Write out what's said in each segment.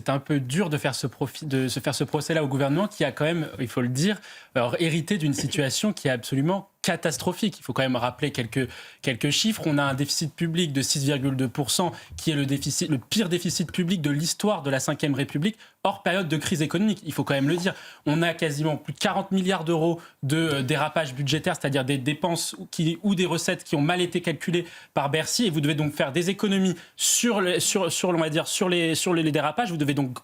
C'est un peu dur de faire ce procès-là au gouvernement qui a quand même, il faut le dire, hérité d'une situation qui est absolument catastrophique. Il faut quand même rappeler quelques chiffres. On a un déficit public de 6,2%, qui est le pire déficit public de l'histoire de la Ve République, hors période de crise économique. Il faut quand même le dire. On a quasiment plus de 40 milliards d'euros de dérapage budgétaire, c'est-à-dire des dépenses ou des recettes qui ont mal été calculées par Bercy. Et vous devez donc faire des économies sur les dérapages. Vous devez donc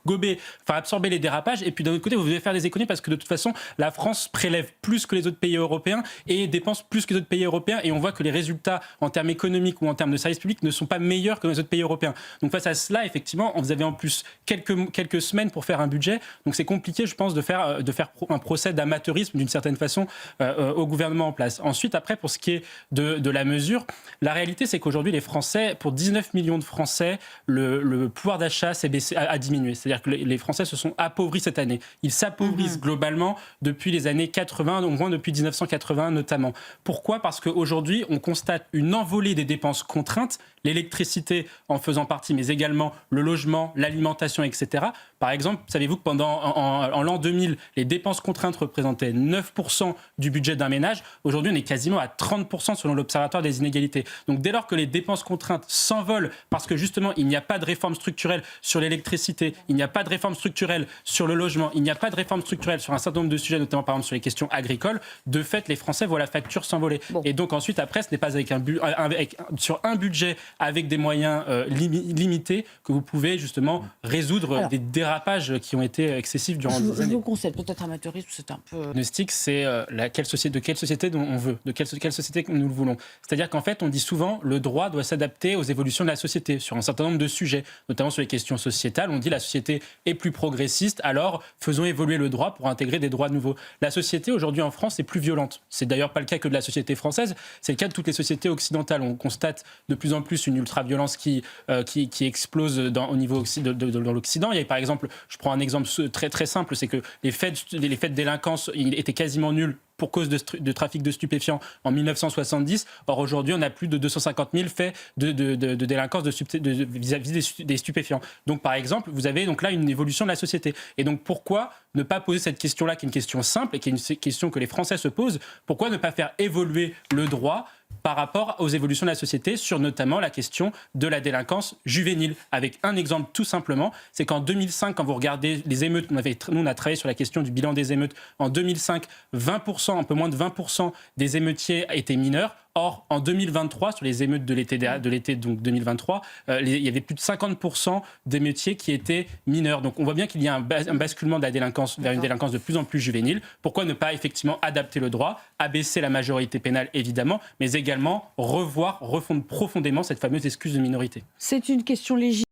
absorber les dérapages. Et puis d'un autre côté, vous devez faire des économies parce que de toute façon, la France prélève plus que les autres pays européens et dépense plus que les autres pays européens. Et on voit que les résultats en termes économiques ou en termes de services publics ne sont pas meilleurs que les autres pays européens. Donc face à cela, effectivement, vous avez en plus quelques semaines pour faire un budget. Donc c'est compliqué, je pense, de faire un procès d'amateurisme d'une certaine façon au gouvernement en place. Ensuite, après, pour ce qui est de la mesure, la réalité, c'est qu'aujourd'hui, les Français, pour 19 millions de Français, le pouvoir d'achat a diminué. C'est-à-dire que les Français se sont appauvris cette année. Ils s'appauvrissent globalement depuis les années 80, au moins depuis 1980 notamment. Pourquoi ? Parce qu'aujourd'hui, on constate une envolée des dépenses contraintes, l'électricité en faisant partie, mais également le logement, l'alimentation, etc. Par exemple, savez-vous que en l'an 2000, les dépenses contraintes représentaient 9% du budget d'un ménage. Aujourd'hui, on est quasiment à 30% selon l'Observatoire des inégalités. Donc dès lors que les dépenses contraintes s'envolent parce que justement, il n'y a pas de réforme structurelle sur l'électricité, il n'y a pas de réforme structurelle sur le logement, il n'y a pas de réforme structurelle sur un certain nombre de sujets, notamment par exemple sur les questions agricoles, de fait, les Français voient la facture s'envoler. Bon. Et donc ensuite, après, ce n'est pas sur un budget avec des moyens limités que vous pouvez justement résoudre des dérapages qui ont été excessifs durant des années. Je vous conseille, peut-être amateurisme, c'est un peu... Le diagnostic, c'est de quelle société dont on veut, de quelle société nous le voulons. C'est-à-dire qu'en fait, on dit souvent le droit doit s'adapter aux évolutions de la société sur un certain nombre de sujets, notamment sur les questions sociétales. On dit la société est plus progressiste, alors faisons évoluer le droit pour intégrer des droits nouveaux. La société aujourd'hui en France est plus violente. C'est d'ailleurs pas le cas que de la société française, c'est le cas de toutes les sociétés occidentales. On constate de plus en plus une ultra-violence qui explose au niveau de l'Occident. Il y a par exemple, je prends un exemple très, très simple, c'est que les faits de délinquance étaient quasiment nuls pour cause de trafic de stupéfiants en 1970. Or, aujourd'hui, on a plus de 250 000 faits de délinquance vis-à-vis des stupéfiants. Donc, par exemple, vous avez donc là une évolution de la société. Et donc, pourquoi ne pas poser cette question-là, qui est une question simple et qui est une question que les Français se posent? Pourquoi ne pas faire évoluer le droit par rapport aux évolutions de la société sur notamment la question de la délinquance juvénile. Avec un exemple tout simplement, c'est qu'en 2005, quand vous regardez les émeutes, nous on a travaillé sur la question du bilan des émeutes, en 2005, 20%, un peu moins de 20% des émeutiers étaient mineurs. Or, en 2023, sur les émeutes de l'été donc 2023, il y avait plus de 50% d'émeutiers qui étaient mineurs. Donc on voit bien qu'il y a un basculement de la délinquance vers une délinquance de plus en plus juvénile. Pourquoi ne pas effectivement adapter le droit, abaisser la majorité pénale évidemment, mais également refondre profondément cette fameuse excuse de minorité. C'est une question légitime.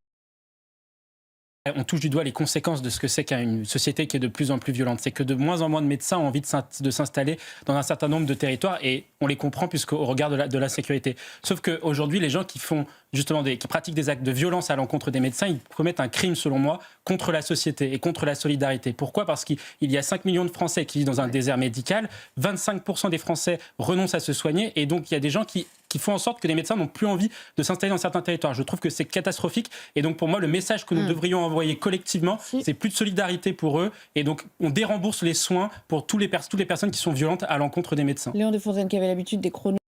On touche du doigt les conséquences de ce que c'est qu'une société qui est de plus en plus violente. C'est que de moins en moins de médecins ont envie de s'installer dans un certain nombre de territoires et on les comprend puisqu'au regard de la sécurité. Sauf qu'aujourd'hui, les gens qui font justement qui pratiquent des actes de violence à l'encontre des médecins, ils commettent un crime, selon moi, contre la société et contre la solidarité. Pourquoi ? Parce qu'il y a 5 millions de Français qui vivent dans un désert médical, 25% des Français renoncent à se soigner et donc il y a des gens qui font en sorte que les médecins n'ont plus envie de s'installer dans certains territoires. Je trouve que c'est catastrophique. Et donc, pour moi, le message que nous devrions envoyer collectivement, c'est plus de solidarité pour eux. Et donc, on dérembourse les soins pour toutes les personnes qui sont violentes à l'encontre des médecins. Léon Desfontaines, qui avait l'habitude des chroniques